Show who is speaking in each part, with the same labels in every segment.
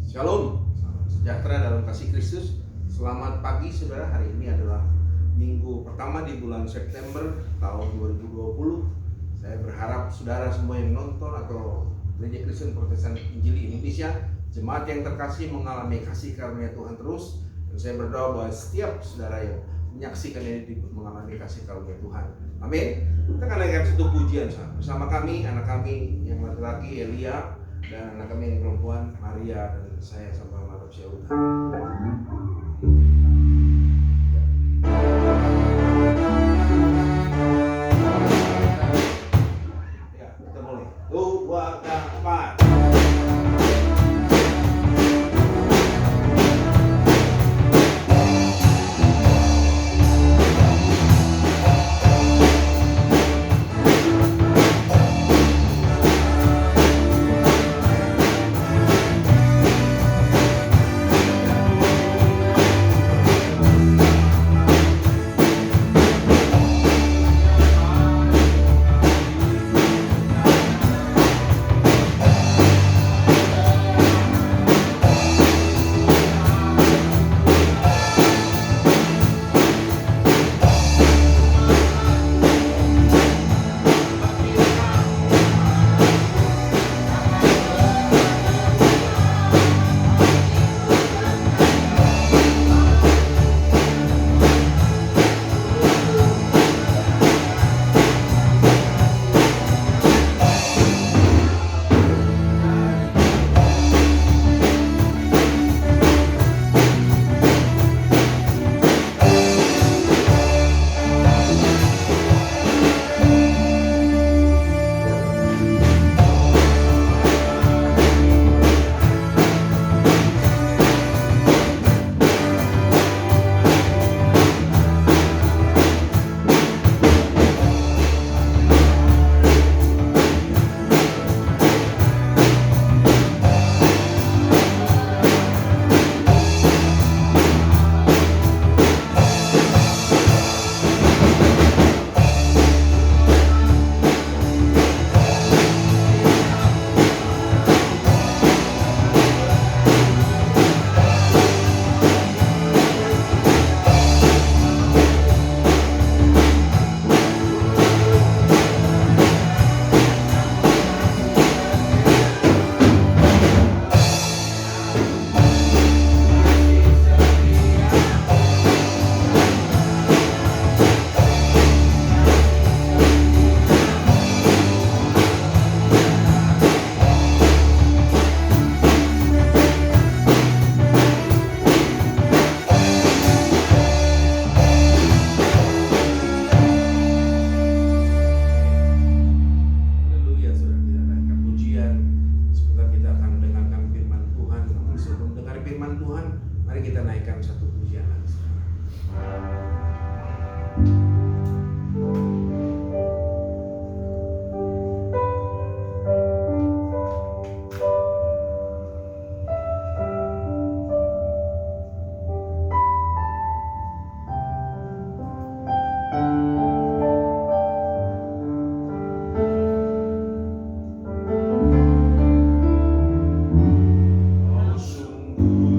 Speaker 1: Shalom, salam sejahtera dalam kasih Kristus. Selamat pagi saudara, hari ini adalah minggu pertama di bulan September tahun 2020. Saya berharap saudara semua yang nonton atau Gereja Kristen Protestan Injili Indonesia, jemaat yang terkasih, mengalami kasih karunia Tuhan terus. Dan saya berdoa bahwa setiap saudara yang menyaksikan ini mengalami kasih karunia Tuhan. Amin. Kita akan naikkan satu pujian bersama kami, anak kami yang laki-laki Elia, dan anak kami yang perempuan Maria, dan saya sama Marap Syauta. Ya, kita mulai. 2, 4.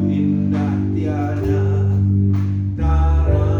Speaker 1: Indah tiada tara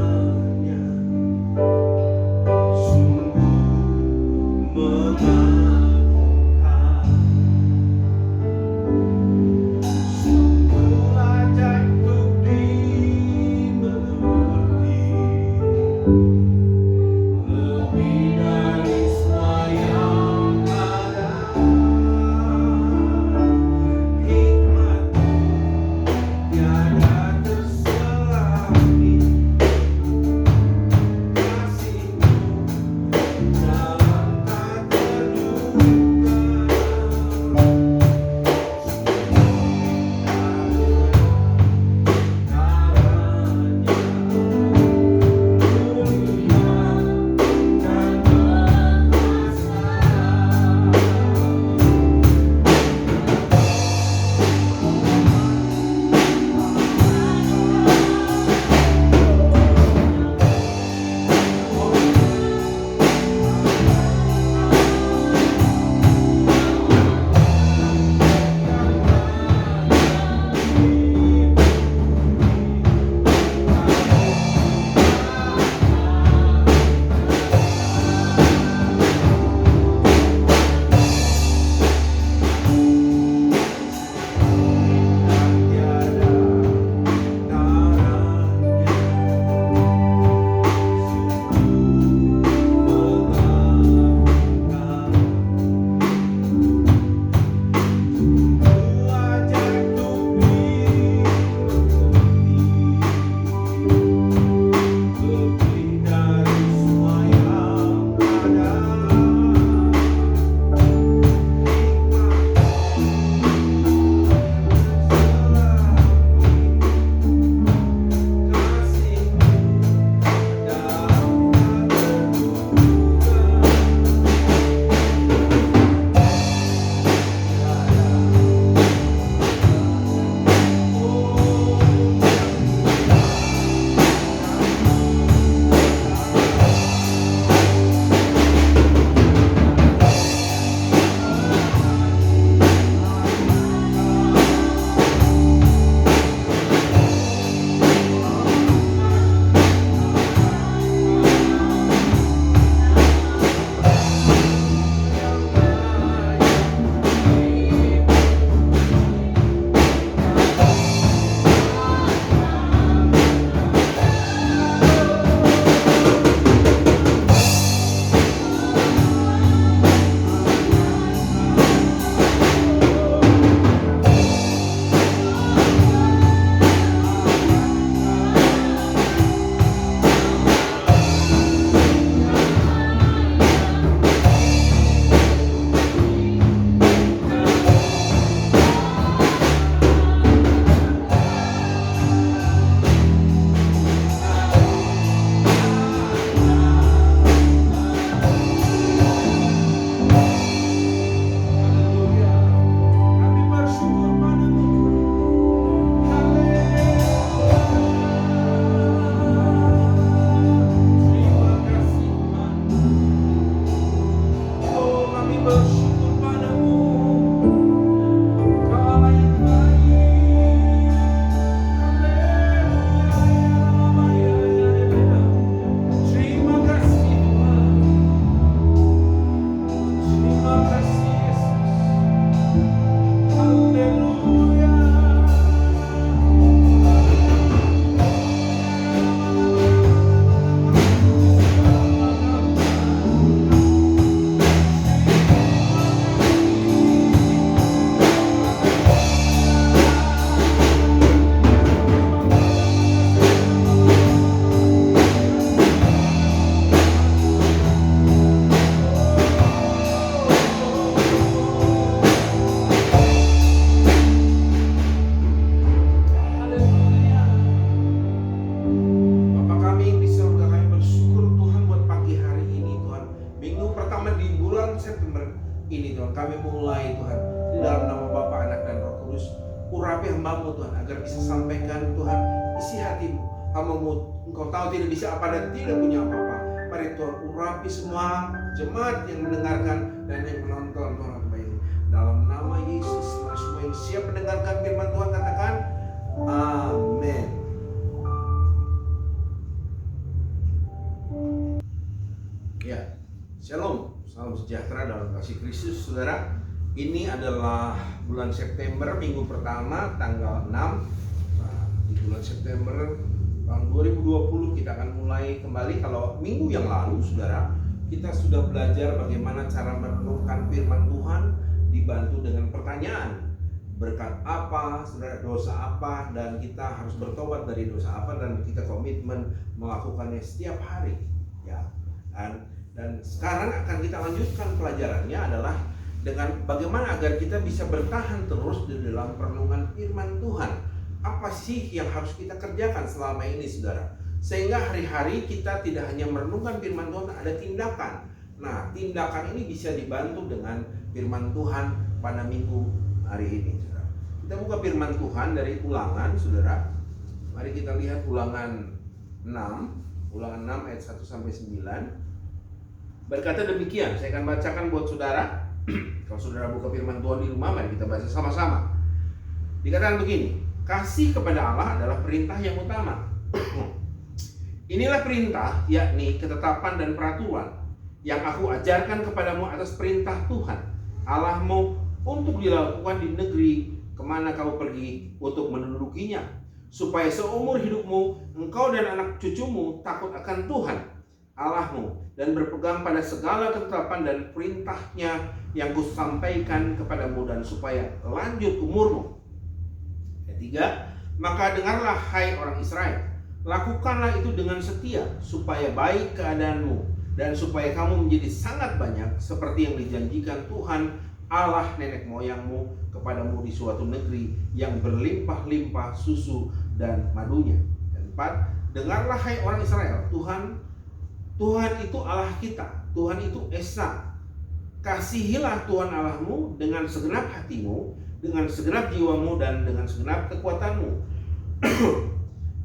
Speaker 1: urapi hamba-Mu Tuhan, agar bisa sampaikan Tuhan isi hati-Mu. Hamba-Mu Engkau tahu tidak bisa apa dan tidak punya apa-apa. Mari Tuhan urapi semua jemaat yang mendengarkan dan yang menonton Tuhan ini. Dalam nama Yesus, mari semua yang siap mendengarkan firman Tuhan katakan amin. Ya, shalom, salam sejahtera dalam kasih Kristus, saudara. Ini adalah bulan September, minggu pertama, tanggal 6. Nah, di bulan September tahun 2020 kita akan mulai kembali. Kalau minggu yang lalu, saudara, kita sudah belajar bagaimana cara merenungkan firman Tuhan, dibantu dengan pertanyaan. Berkat apa, saudara, dosa apa, dan kita harus bertobat dari dosa apa, dan kita komitmen melakukannya setiap hari. Ya, dan sekarang akan kita lanjutkan pelajarannya adalah dengan bagaimana agar kita bisa bertahan terus di dalam perenungan firman Tuhan. Apa sih yang harus kita kerjakan selama ini, saudara? Sehingga hari-hari kita tidak hanya merenungkan firman Tuhan, ada tindakan. Nah, tindakan ini bisa dibantu dengan firman Tuhan pada minggu hari ini, saudara. Kita buka firman Tuhan dari Ulangan, saudara. Mari kita lihat Ulangan 6 ayat 1-9. Berkata demikian, saya akan bacakan buat saudara. Kalau saudara buka firman Tuhan di rumah, mari kita baca sama-sama. Dikatakan begini, kasih kepada Allah adalah perintah yang utama. Inilah perintah, yakni ketetapan dan peraturan yang aku ajarkan kepadamu atas perintah Tuhan Allahmu untuk dilakukan di negeri kemana kau pergi untuk mendudukinya, supaya seumur hidupmu engkau dan anak cucumu takut akan Tuhan Allahmu dan berpegang pada segala ketetapan dan perintahnya yang kusampaikan kepadamu, dan supaya lanjut umurmu. Ayat 3, maka dengarlah hai orang Israel, lakukanlah itu dengan setia, supaya baik keadaanmu dan supaya kamu menjadi sangat banyak, seperti yang dijanjikan Tuhan Allah nenek moyangmu kepadamu di suatu negeri yang berlimpah-limpah susu dan madunya. Dan 4, dengarlah hai orang Israel, Tuhan itu Allah kita, Tuhan itu Esa. Kasihilah Tuhan Allahmu dengan segenap hatimu, dengan segenap jiwamu, dan dengan segenap kekuatanmu.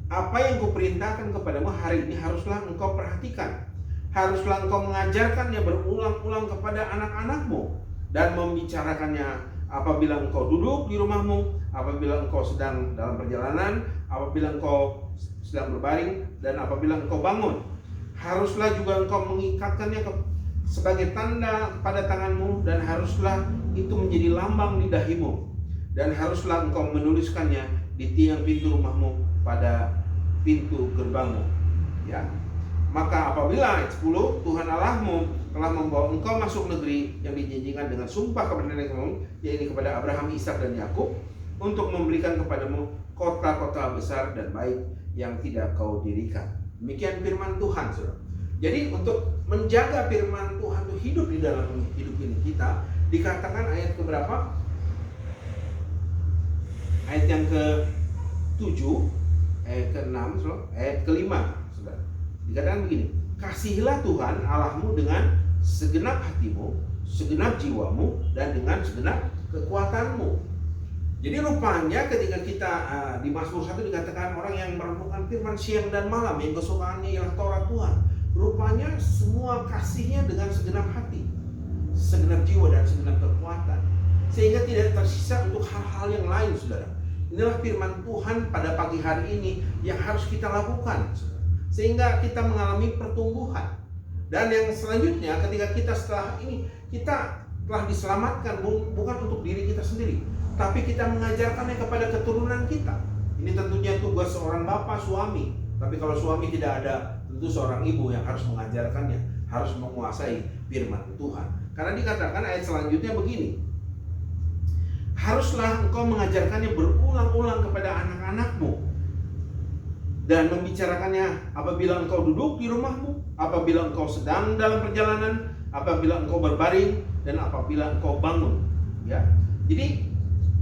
Speaker 1: Apa yang kuperintahkan kepadamu hari ini haruslah engkau perhatikan. Haruslah engkau mengajarkannya berulang-ulang kepada anak-anakmu dan membicarakannya apabila engkau duduk di rumahmu, apabila engkau sedang dalam perjalanan, apabila engkau sedang berbaring, dan apabila engkau bangun. Haruslah juga engkau mengikatkannya sebagai tanda pada tanganmu, dan haruslah itu menjadi lambang di dahimu, dan haruslah engkau menuliskannya di tiang pintu rumahmu pada pintu gerbangmu. Ya. Maka apabila ayat 10, Tuhan Allahmu telah membawa engkau masuk negeri yang dijanjikan dengan sumpah kepada nenekmu, yaitu kepada Abraham, Ishak, dan Yakub, untuk memberikan kepadamu kota-kota besar dan baik yang tidak kau dirikan. Demikian firman Tuhan, saudara. Jadi untuk menjaga firman Tuhan itu hidup di dalam hidup ini kita, dikatakan ayat keberapa? Ayat yang ke-7, ayat ke-6, ayat ke-5, saudara. Dikatakan begini, kasihilah Tuhan Allahmu dengan segenap hatimu, segenap jiwamu, dan dengan segenap kekuatanmu. Jadi rupanya ketika kita di Mazmur 1 dikatakan orang yang merenungkan firman siang dan malam, yang kesukaannya ialah Taurat Tuhan. Rupanya semua kasihnya dengan segenap hati, segenap jiwa, dan segenap kekuatan, sehingga tidak tersisa untuk hal-hal yang lain, saudara. Inilah firman Tuhan pada pagi hari ini yang harus kita lakukan, saudara, sehingga kita mengalami pertumbuhan. Dan yang selanjutnya, ketika kita setelah ini kita telah diselamatkan, bukan untuk diri kita sendiri, tapi kita mengajarkannya kepada keturunan kita. Ini tentunya tugas seorang bapak, suami. Tapi kalau suami tidak ada, tentu seorang ibu yang harus mengajarkannya, harus menguasai firman Tuhan. Karena dikatakan ayat selanjutnya begini, haruslah engkau mengajarkannya berulang-ulang kepada anak-anakmu dan membicarakannya apabila engkau duduk di rumahmu, apabila engkau sedang dalam perjalanan, apabila engkau berbaring, dan apabila engkau bangun. Ya, jadi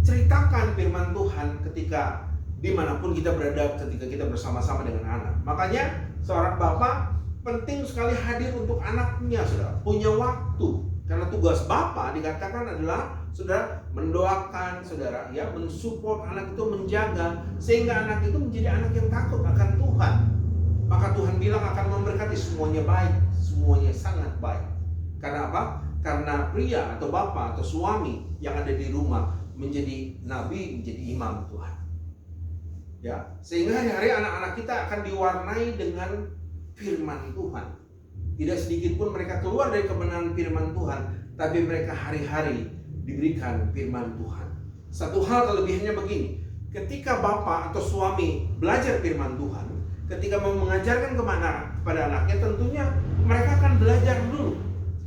Speaker 1: ceritakan firman Tuhan ketika dimanapun kita berada, ketika kita bersama-sama dengan anak. Makanya seorang bapak penting sekali hadir untuk anaknya, saudara. Punya waktu, karena tugas bapak dikatakan adalah saudara, mendoakan, saudara, ya, mensupport anak itu, menjaga sehingga anak itu menjadi anak yang takut akan Tuhan. Maka Tuhan bilang akan memberkati semuanya baik, semuanya sangat baik. Karena apa? Karena pria atau bapak atau suami yang ada di rumah menjadi nabi, menjadi imam Tuhan. Ya, sehingga hari-hari anak-anak kita akan diwarnai dengan firman Tuhan. Tidak sedikit pun mereka keluar dari kebenaran firman Tuhan, tapi mereka hari-hari diberikan firman Tuhan. Satu hal kelebihannya begini, ketika bapak atau suami belajar firman Tuhan, ketika mau mengajarkan kepada anaknya, tentunya mereka akan belajar dulu.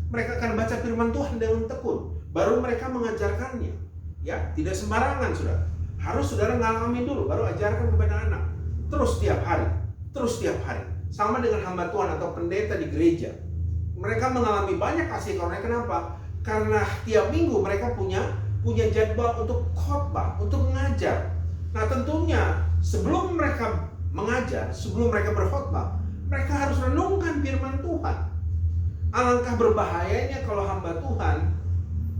Speaker 1: Mereka akan baca firman Tuhan dengan tekun, baru mereka mengajarkannya. Ya, tidak sembarangan, saudara. Harus saudara ngalamin dulu, baru ajarkan kepada anak. Terus tiap hari, terus tiap hari. Sama dengan hamba Tuhan atau pendeta di gereja. Mereka mengalami banyak kasih karunia. Kenapa? Karena tiap minggu mereka punya jadwal untuk khotbah, untuk mengajar. Nah, tentunya sebelum mereka mengajar, sebelum mereka berkhotbah, mereka harus renungkan firman Tuhan. Alangkah berbahayanya kalau hamba Tuhan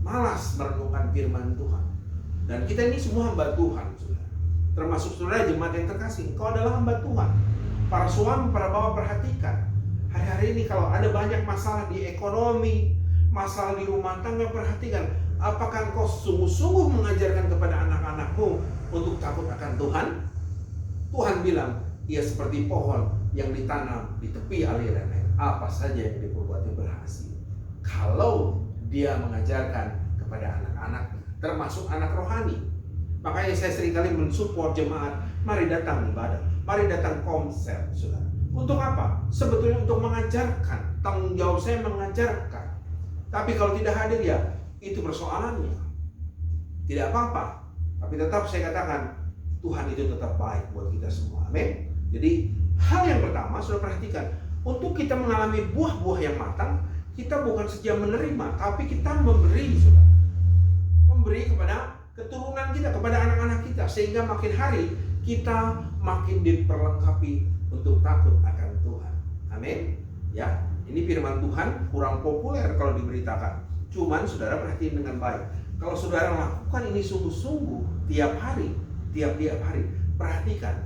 Speaker 1: malas merenungkan firman Tuhan. Dan kita ini semua hamba Tuhan, saudara. Termasuk saudara jemaat yang terkasih, kau adalah hamba Tuhan. Para suami, para bapak, perhatikan. Hari-hari ini kalau ada banyak masalah di ekonomi, masalah di rumah tangga, perhatikan. Apakah engkau sungguh-sungguh mengajarkan kepada anak-anakmu untuk takut akan Tuhan? Tuhan bilang, ia seperti pohon yang ditanam di tepi aliran air. Apa saja yang diperbuatnya berhasil. Kalau dia mengajarkan kepada anak-anaknya, termasuk anak rohani. Makanya saya seringkali mensupport jemaat, mari datang ibadah, mari datang konser, saudara. Untuk apa? Sebetulnya untuk mengajarkan. Tanggung jawab saya mengajarkan. Tapi kalau tidak hadir, ya itu persoalannya. Tidak apa-apa. Tapi tetap saya katakan, Tuhan itu tetap baik buat kita semua. Amin. Jadi hal yang pertama, saudara perhatikan, untuk kita mengalami buah-buah yang matang, kita bukan saja menerima, tapi kita memberi, saudara. Memberi kepada keturunan kita, kepada anak-anak kita, sehingga makin hari kita makin diperlengkapi untuk takut akan Tuhan. Amin. Ya, ini firman Tuhan kurang populer kalau diberitakan. Cuman saudara perhatiin dengan baik. Kalau saudara lakukan ini sungguh-sungguh tiap hari, tiap hari, perhatikan,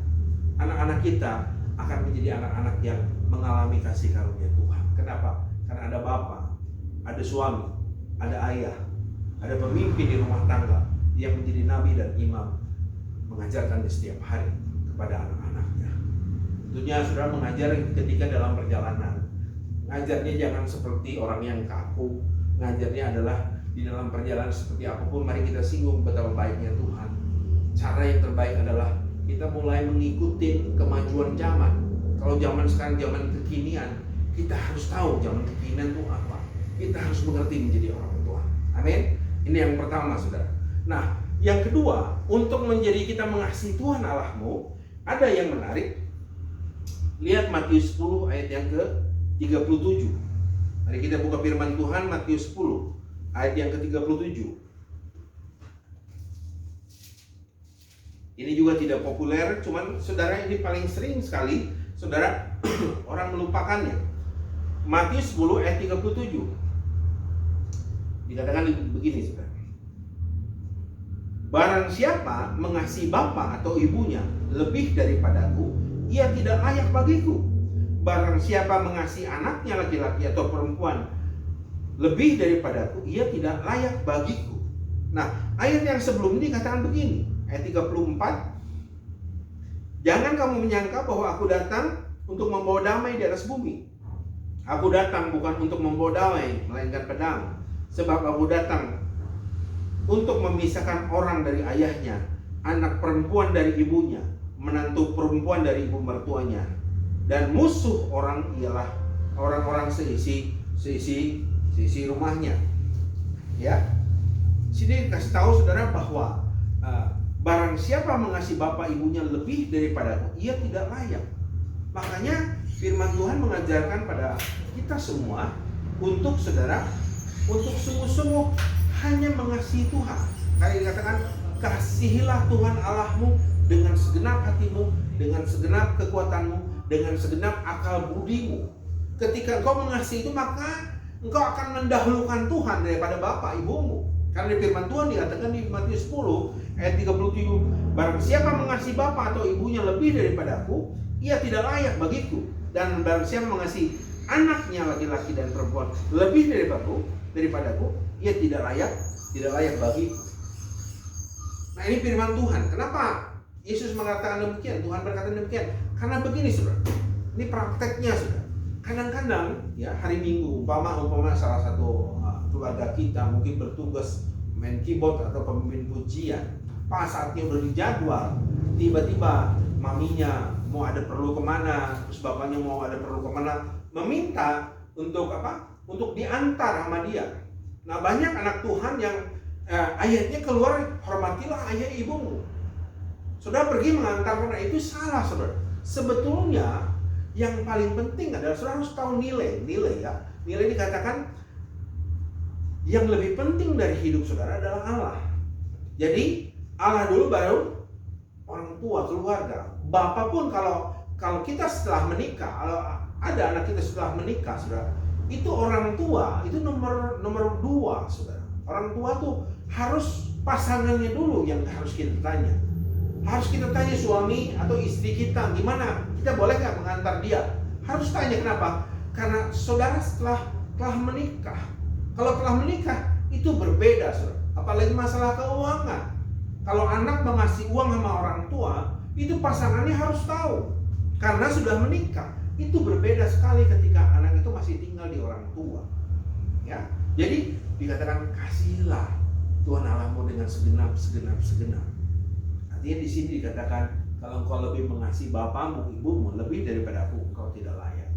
Speaker 1: anak-anak kita akan menjadi anak-anak yang mengalami kasih karunia Tuhan. Kenapa? Karena ada bapak, ada suami, ada ayah, ada pemimpin di rumah tangga yang menjadi nabi dan imam, mengajarkan setiap hari kepada anak-anaknya. Tentunya saudara mengajar ketika dalam perjalanan. Ngajarnya jangan seperti orang yang kaku. Ngajarnya adalah di dalam perjalanan seperti apapun, mari kita singgung betapa baiknya Tuhan. Cara yang terbaik adalah kita mulai mengikuti kemajuan zaman. Kalau zaman sekarang zaman kekinian, kita harus tahu zaman kekinian itu apa. Kita harus mengerti menjadi orang Tuhan. Amin. Ini yang pertama, saudara. Nah, yang kedua, untuk menjadi kita mengasihi Tuhan Allahmu, ada yang menarik. Lihat Matius 10 ayat yang ke-37. Mari kita buka firman Tuhan, Matius 10 ayat yang ke-37. Ini juga tidak populer, cuman saudara ini paling sering sekali saudara orang melupakannya. Matius 10 ayat 37. Dikatakan begini, saudara. Barang siapa mengasihi bapa atau ibunya lebih daripadaku, ia tidak layak bagiku. Barang siapa mengasihi anaknya laki-laki atau perempuan lebih daripadaku, ia tidak layak bagiku. Nah, ayat yang sebelum ini katakan begini, ayat 34. Jangan kamu menyangka bahwa aku datang untuk membawa damai di atas bumi. Aku datang bukan untuk membawa damai, melainkan pedang. Sebab aku datang untuk memisahkan orang dari ayahnya, anak perempuan dari ibunya, menantu perempuan dari ibu mertuanya, dan musuh orang ialah orang-orang seisi rumahnya. Ya, sini kasih tahu saudara bahwa barang siapa mengasihi bapak ibunya lebih daripadaku, ia tidak layak. Makanya firman Tuhan mengajarkan pada kita semua untuk saudara, untuk sungguh-sungguh hanya mengasihi Tuhan. Kayak dikatakan, kasihilah Tuhan Allahmu dengan segenap hatimu, dengan segenap kekuatanmu, dengan segenap akal budimu. Ketika engkau mengasihi itu, maka engkau akan mendahulukan Tuhan daripada bapak ibumu. Karena di firman Tuhan dikatakan di Matius 10 ayat 37, barang siapa mengasihi bapa atau ibunya lebih daripada aku, ia tidak layak bagiku. Dan barang siapa mengasihi anaknya laki-laki dan perempuan lebih daripada aku, ia tidak layak bagiku. Nah, ini firman Tuhan. Kenapa Yesus mengatakan demikian? Tuhan berkata demikian. Karena begini, saudara. Ini prakteknya, saudara. Kadang-kadang ya hari Minggu, umpama salah satu keluarga kita mungkin bertugas main keyboard atau pemimpin pujian. Pas saatnya udah dijadwal, tiba-tiba maminya mau ada perlu kemana, terus bapaknya mau ada perlu kemana, meminta untuk apa? Untuk diantar sama dia. Nah, banyak anak Tuhan yang ayatnya keluar, hormatilah ayah ibumu. Saudara pergi mengantar, karena itu salah, saudara. Sebetulnya yang paling penting adalah saudara harus tahu nilai ya. Nilai dikatakan yang lebih penting dari hidup saudara adalah Allah. Jadi Allah dulu, baru orang tua, keluarga. Bapak pun kalau kita setelah menikah, kalau ada anak kita setelah menikah, saudara, itu orang tua itu nomor 2, saudara. Orang tua tuh harus pasangannya dulu yang harus kita tanya. Harus kita tanya suami atau istri kita, gimana? Kita boleh nggak mengantar dia? Harus tanya, kenapa? Karena saudara setelah menikah, kalau telah menikah itu berbeda, saudara. Apalagi masalah keuangan. Kalau anak mengasih uang sama orang tua, itu pasangannya harus tahu. Karena sudah menikah, itu berbeda sekali ketika anak itu masih tinggal di orang tua. Ya, jadi dikatakan kasihilah Tuhan Allahmu dengan segenap. Artinya di sini dikatakan, kalau engkau lebih mengasihi bapamu, ibumu lebih daripada aku, engkau tidak layak.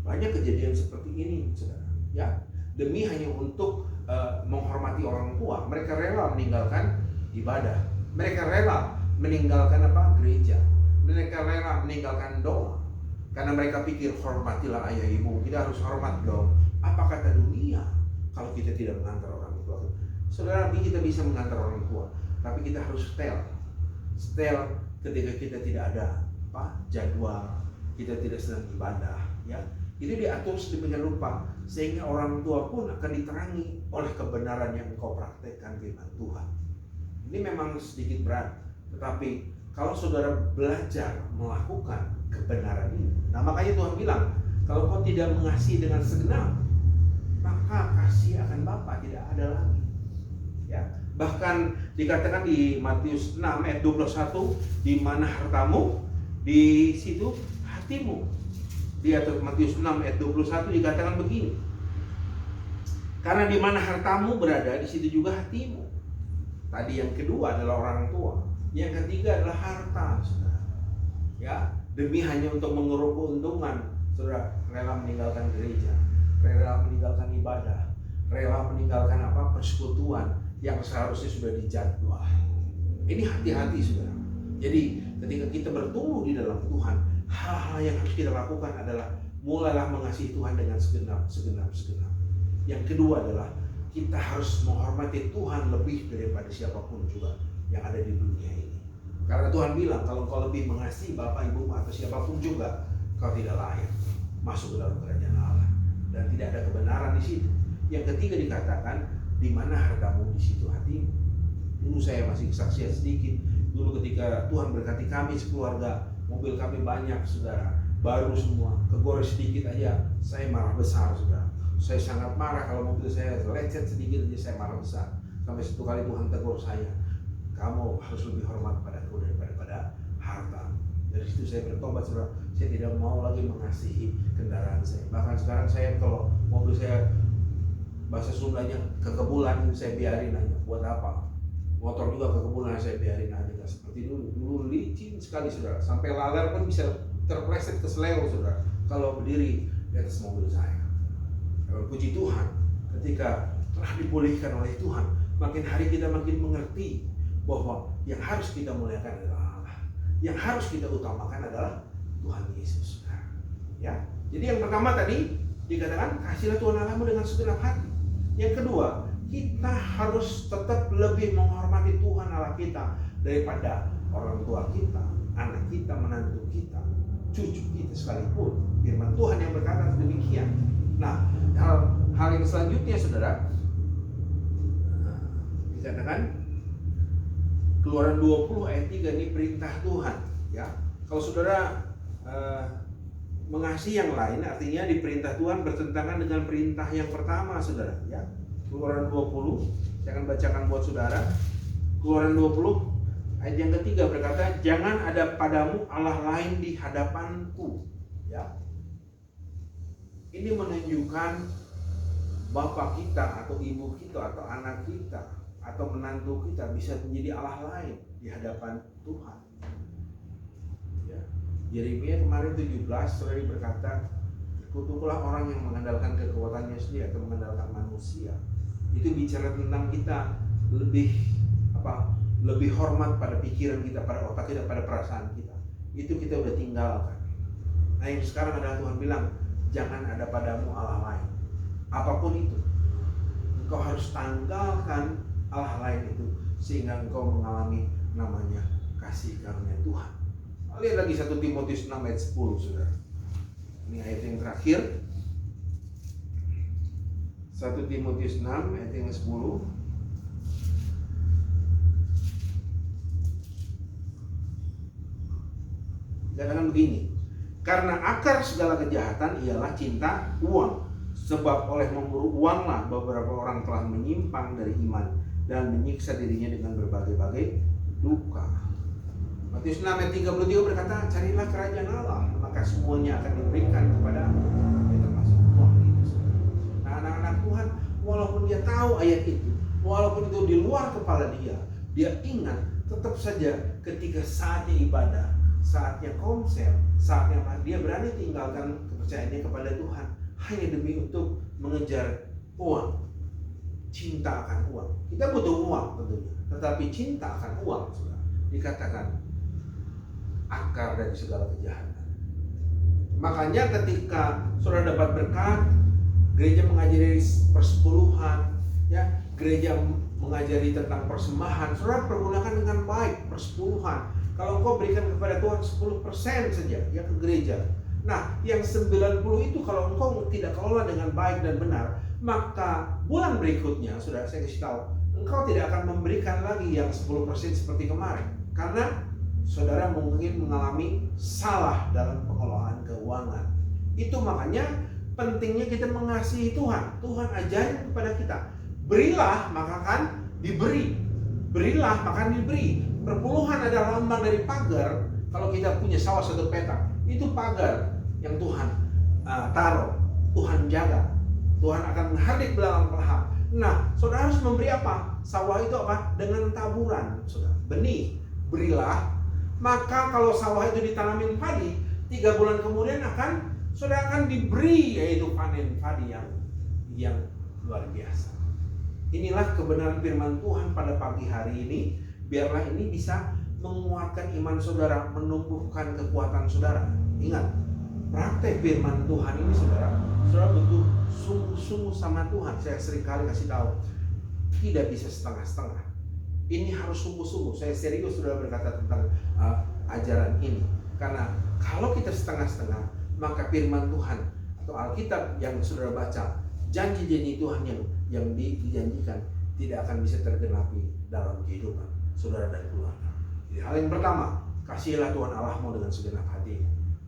Speaker 1: Banyak kejadian seperti ini, saudara. Ya, demi hanya untuk menghormati orang tua, mereka rela meninggalkan ibadah. Mereka rela meninggalkan gereja. Mereka rela meninggalkan doa. Karena mereka pikir, hormatilah ayah ibu. Kita harus hormat dong. Apa kata dunia kalau kita tidak mengantar orang tua? Saudara, kita bisa mengantar orang tua, tapi kita harus setel ketika kita tidak ada jadwal, kita tidak sedang ibadah, ya. Itu diatur sedemikian rupa sehingga orang tua pun akan diterangi oleh kebenaran yang engkau praktekkan firman Tuhan. Ini memang sedikit berat, tetapi kalau saudara belajar melakukan kebenaran ini, nah makanya Tuhan bilang, kalau kau tidak mengasihi dengan segenap, maka kasih akan Bapa tidak ada lagi. Ya, bahkan dikatakan di Matius 6 ayat 21, di mana hartamu, di situ hatimu. Di Matius 6 ayat 21 dikatakan begini, karena di mana hartamu berada, di situ juga hatimu. Tadi yang kedua adalah orang tua, yang ketiga adalah harta, saudara. Ya, demi hanya untuk mengeruk keuntungan, saudara rela meninggalkan gereja, rela meninggalkan ibadah, rela meninggalkan persekutuan yang seharusnya sudah dijadwal. Ini hati-hati, saudara. Jadi ketika kita bertumbuh di dalam Tuhan, hal-hal yang harus kita lakukan adalah mulailah mengasihi Tuhan dengan segenap. Yang kedua adalah kita harus menghormati Tuhan lebih daripada siapapun juga yang ada di dunia ini. Karena Tuhan bilang, kalau kau lebih mengasihi bapak ibumu atau siapapun juga, kau tidak layak masuk ke dalam kerajaan Allah. Dan tidak ada kebenaran di situ. Yang ketiga dikatakan, di mana hartamu, di situ hatimu. Dulu saya masih kesaksian sedikit. Dulu ketika Tuhan berkati kami sekeluarga, mobil kami banyak, saudara, baru semua, kegores sedikit aja, saya marah besar, saudara. Saya sangat marah kalau mobil saya lecet sedikit aja, saya marah besar. Sampai satu kali Tuhan tegur saya, kamu harus lebih hormat padaku daripada harta. Dari situ saya bertobat, saudara. Saya tidak mau lagi mengasihi kendaraan saya. Bahkan sekarang saya kalau mobil saya, bahasa Sundanya kekebulan, saya biarin aja. Buat apa? Motor juga kekebulan, saya biarin aja. Gak seperti dulu. Dulu licin sekali, saudara. Sampai laler pun bisa terpleset ke seleo, saudara, kalau berdiri di atas mobil saya. Puji Tuhan, ketika telah dipulihkan oleh Tuhan, makin hari kita makin mengerti bahwa yang harus kita muliakan adalah Allah. Yang harus kita utamakan adalah Tuhan Yesus. Ya, jadi yang pertama tadi dikatakan, kasihlah Tuhan Allahmu dengan segenap hati. Yang kedua, kita harus tetap lebih menghormati Tuhan Allah kita daripada orang tua kita, anak kita, menantu kita, cucu kita sekalipun. Firman Tuhan yang berkata demikian. Nah, hal yang selanjutnya, saudara, Dikatakan Keluaran 20 ayat 3 ini perintah Tuhan, ya. Kalau saudara mengasihi yang lain, artinya di perintah Tuhan bertentangan dengan perintah yang pertama, saudara, ya. Keluaran 20, saya akan bacakan buat saudara. Keluaran 20 ayat yang ketiga berkata, jangan ada padamu Allah lain di hadapanku, ya. Ini menunjukkan bapak kita atau ibu kita atau anak kita atau menantu kita bisa menjadi Allah lain di hadapan Tuhan. Ya. Yeremia kemarin 17 saudara berkata, kutuklah orang yang mengandalkan kekuatannya sendiri atau mengandalkan manusia. Itu bicara tentang kita lebih hormat pada pikiran kita, pada otak kita, pada perasaan kita. Itu kita udah tinggalkan. Nah yang sekarang adalah Tuhan bilang, jangan ada padamu Allah lain. Apapun itu, engkau harus tanggalkan Allah lain itu, sehingga engkau mengalami namanya kasih karunia Tuhan. Lihat lagi 1 Timotius 6 ayat 10, saudara. Ini ayat yang terakhir. 1 Timotius 6 ayat yang 10. Katakan begini, karena akar segala kejahatan ialah cinta uang. Sebab oleh memburu uanglah beberapa orang telah menyimpang dari iman dan menyiksa dirinya dengan berbagai-bagai duka. Matius 6 ayat 33 berkata, carilah kerajaan Allah, maka semuanya akan diberikan kepadamu. Termasuk uang itu. Nah anak-anak Tuhan, walaupun dia tahu ayat itu, walaupun itu di luar kepala dia ingat, tetap saja ketika saatnya ibadah, saatnya komsel, saatnya dia berani tinggalkan kepercayaannya kepada Tuhan hanya demi untuk mengejar uang, cinta akan uang. Kita butuh uang tentunya, tetapi cinta akan uang sudah dikatakan akar dari segala kejahatan. Makanya ketika saudara dapat berkat, gereja mengajari persepuluhan, ya, gereja mengajari tentang persembahan, saudara pergunakan dengan baik persepuluhan. Kalau engkau berikan kepada Tuhan 10% saja ya ke gereja. Nah, yang 90 itu kalau engkau tidak kelola dengan baik dan benar, maka bulan berikutnya, sudah saya kasih tahu, engkau tidak akan memberikan lagi yang 10% seperti kemarin. Karena saudara mungkin mengalami salah dalam pengelolaan keuangan. Itu makanya pentingnya kita mengasihi Tuhan. Tuhan ajarin kepada kita, berilah maka akan diberi. Berilah maka akan diberi. Perpuluhan adalah lambang dari pagar. Kalau kita punya sawah satu petak, itu pagar yang Tuhan taruh, Tuhan jaga. Tuhan akan menghadir belakang pelahap. Nah, saudara harus memberi apa? Sawah itu apa? Dengan taburan, saudara. Benih, berilah. Maka kalau sawah itu ditanamin padi, 3 bulan kemudian saudara akan diberi, yaitu panen padi yang luar biasa. Inilah kebenaran firman Tuhan pada pagi hari ini. Biarlah ini bisa menguatkan iman saudara, menumbuhkan kekuatan saudara. Ingat, praktek firman Tuhan ini saudara butuh sungguh-sungguh sama Tuhan. Saya seringkali kasih tahu, tidak bisa setengah-setengah. Ini harus sungguh-sungguh. Saya serius saudara berkata tentang ajaran ini. Karena kalau kita setengah-setengah, maka firman Tuhan atau Alkitab yang saudara baca, janji-janji Tuhan yang dijanjikan tidak akan bisa tergenapi dalam kehidupan saudara dan keluarga. Jadi hal yang pertama, kasihilah Tuhan Allahmu dengan segenap hati.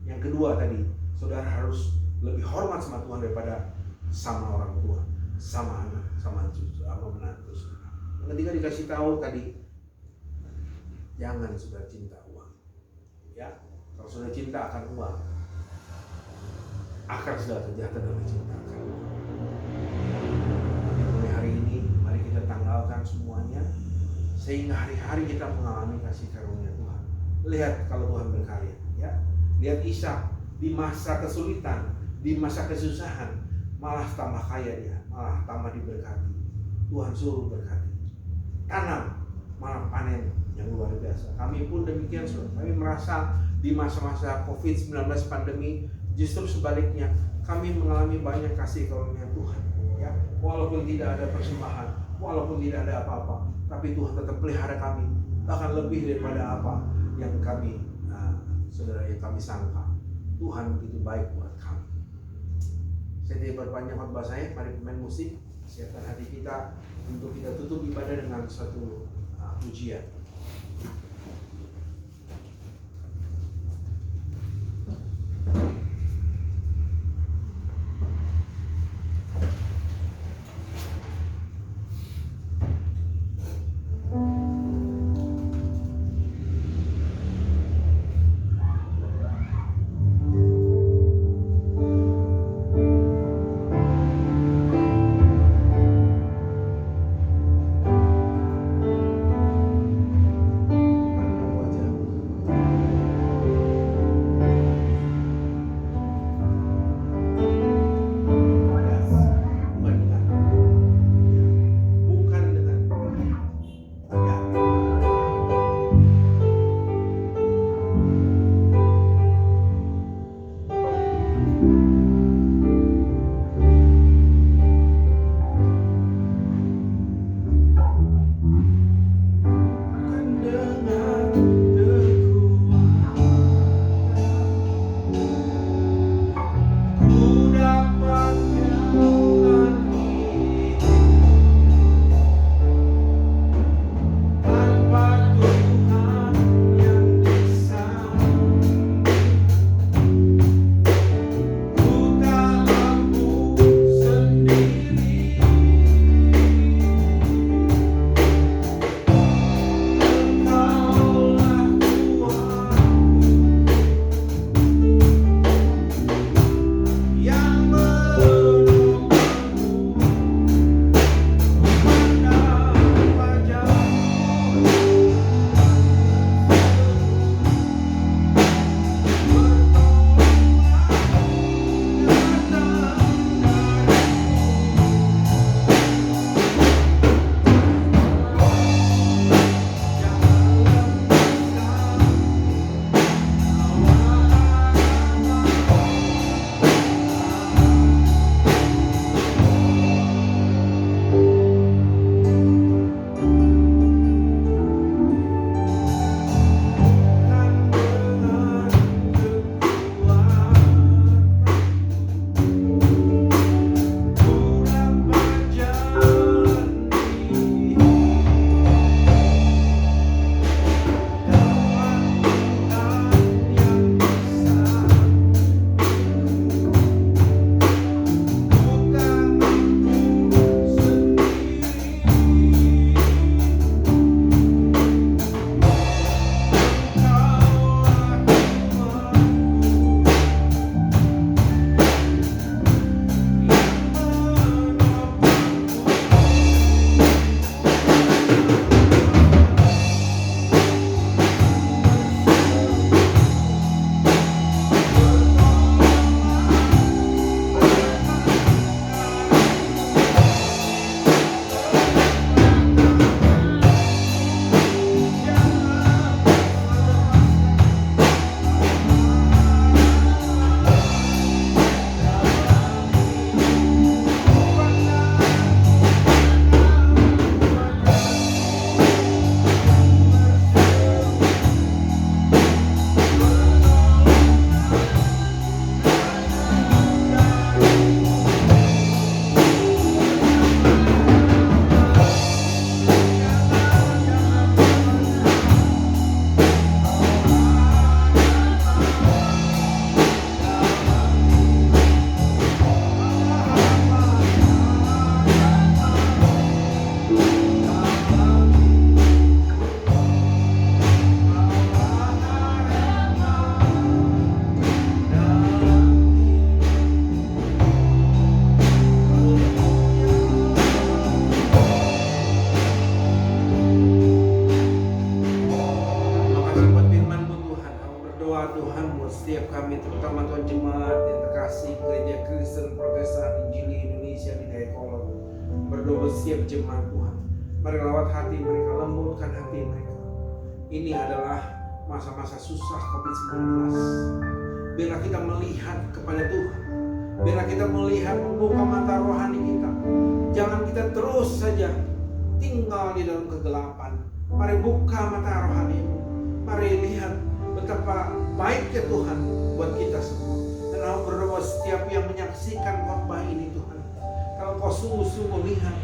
Speaker 1: Yang kedua tadi, saudara harus lebih hormat sama Tuhan daripada sama orang tua, sama anak, sama cucu, sama menantu. Yang ketiga dikasih tahu tadi, jangan sudah cinta uang. Ya, kalau sudah cinta akan uang, akar segala kejahatan adalah cinta akan uang. Mulai hari ini, mari kita tanggalkan semuanya, sehingga hari-hari kita mengalami kasih karunia Tuhan. Lihat kalau Tuhan berkarya, ya. Lihat Ishak di masa kesulitan, di masa kesusahan, malah tambah kaya dia, malah tambah diberkati. Tuhan suruh berkati. Tanam, malah panen yang luar biasa. Kami pun demikian, saudara. Kami merasa di masa-masa COVID-19 pandemi, justru sebaliknya, kami mengalami banyak kasih karunia Tuhan. Ya, walaupun tidak ada persembahan, walaupun tidak ada apa-apa, tapi Tuhan tetap pelihara kami, bahkan lebih daripada apa yang kami saudara yang kami sangka. Tuhan begitu baik buat kami. Saya tidak berpanjang khotbah saya, mari pemain musik. Siapkan hati kita untuk kita tutup ibadah dengan satu pujian. Setiap jemaat Tuhan, mari lawat hati mereka, lembutkan hati mereka. Ini adalah masa-masa susah COVID-19. Biarlah kita melihat kepada Tuhan, biarlah kita melihat, membuka mata rohani kita. Jangan kita terus saja tinggal di dalam kegelapan. Mari buka mata rohanimu, mari lihat betapa baiknya Tuhan buat kita semua. Dan aku berdoa setiap yang menyaksikan khotbah ini Tuhan, Kalau kau sungguh-sungguh lihat,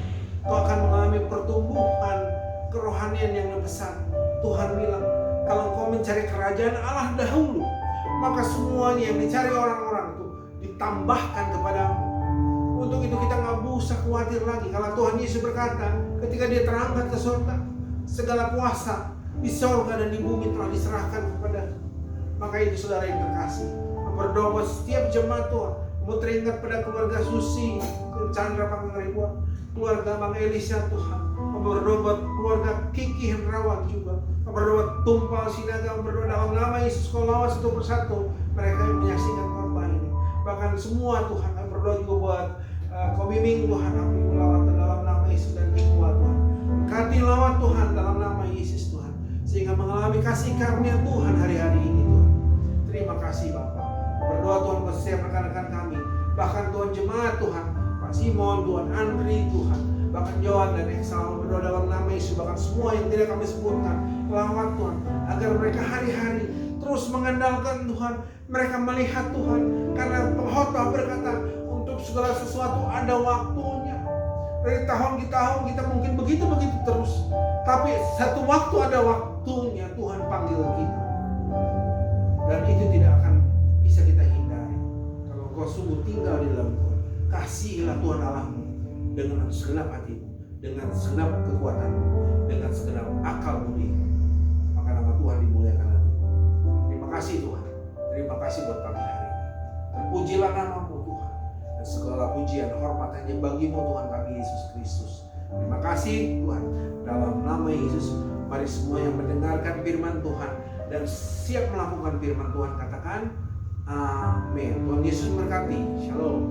Speaker 1: kau akan mengalami pertumbuhan kerohanian yang lebih besar. Tuhan bilang, kalau kau mencari kerajaan Allah dahulu, maka semuanya yang dicari orang-orang itu ditambahkan kepadamu. Untuk itu kita nggak usah khawatir lagi. Kalau Tuhan Yesus berkata, ketika dia terangkat ke surga, segala kuasa di surga dan di bumi telah diserahkan kepada. Maka itu saudara yang terkasih, berdoa buat setiap jemaat Tuhan. Mau teringat pada keluarga Susi, Chandra Pangaribuan, keluarga Bang Elisha Tuhan. Berdoa buat keluarga Kiki Hendrawan juga. Berdoa buat Tumpal Sinaga, berdoa dalam nama Yesus, kau lawan satu persatu mereka yang menyaksikan khotbah ini. Bahkan semua Tuhan, berdoa juga buat Kobi Ming Tuhan, kami melawat dalam nama Yesus dan Tuhan. Berkati lawat Tuhan dalam nama Yesus Tuhan, sehingga mengalami kasih karunia Tuhan hari-hari ini Tuhan. Terima kasih Bapak. Berdoa Tuhan buat setiap rekan-rekan kami, bahkan Tuhan jemaat Tuhan, Pak Simon, Tuhan Andri Tuhan, bahkan Johan dan Eksal, berdoa dalam nama Yesus, bahkan semua yang tidak kami sebutkan, lawat Tuhan, agar mereka hari-hari terus mengandalkan Tuhan. Mereka melihat Tuhan, karena pengkhotbah berkata, untuk segala sesuatu ada waktunya. Dari tahun ke tahun kita mungkin begitu-begitu terus, tapi satu waktu ada waktunya Tuhan panggil kita, dan itu tidak akan bisa kita hindari. Kalau kau sungguh tinggal di dalam Tuhan, kasihilah Tuhan Allahmu dengan segenap hatimu, dengan segenap kekuatanmu, dengan segenap akal budi, maka nama Tuhan dimuliakan nanti. Terima kasih Tuhan, terima kasih buat pagi hari ini. Terpujilah namamu Tuhan, dan segala pujian hormat hanya bagimu Tuhan kami Yesus Kristus. Terima kasih Tuhan, dalam nama Yesus. Mari semua yang mendengarkan firman Tuhan dan siap melakukan firman Tuhan katakan amin. Tuhan Yesus berkati. Shalom.